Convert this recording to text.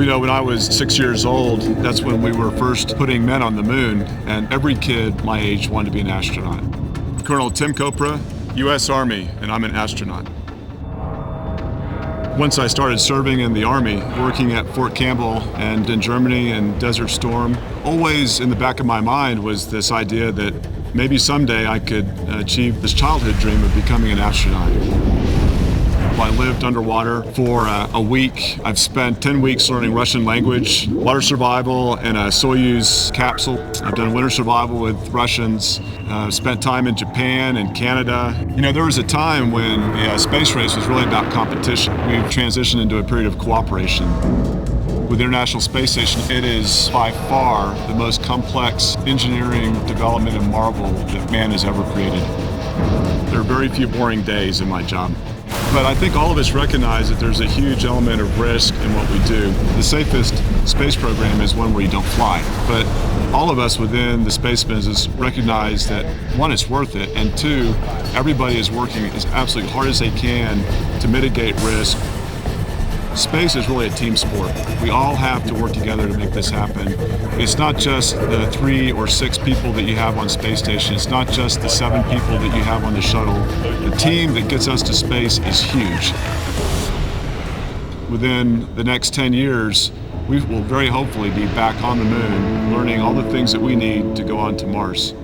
We know when I was 6 years old, that's when we were first putting men on the moon, and every kid my age wanted to be an astronaut. Colonel Tim Copra, U.S. Army, and I'm an astronaut. Once I started serving in the Army, working at Fort Campbell and in Germany and Desert Storm, always in the back of my mind was this idea that maybe someday I could achieve this childhood dream of becoming an astronaut. I lived underwater for a week. I've spent 10 weeks learning Russian language, water survival, and a Soyuz capsule. I've done winter survival with Russians, spent time in Japan and Canada. You know, there was a time when the space race was really about competition. We've transitioned into a period of cooperation. With the International Space Station, it is by far the most complex engineering, development, and marvel that man has ever created. There are very few boring days in my job. But I think all of us recognize that there's a huge element of risk in what we do. The safest space program is one where you don't fly. But all of us within the space business recognize that, one, it's worth it, and two, everybody is working as absolutely hard as they can to mitigate risk. Space is really a team sport. We all have to work together to make this happen. It's not just the 3 or 6 people that you have on space station. It's not just the 7 people that you have on the shuttle. The team that gets us to space is huge. Within the next 10 years, we will very hopefully be back on the moon, learning all the things that we need to go on to Mars.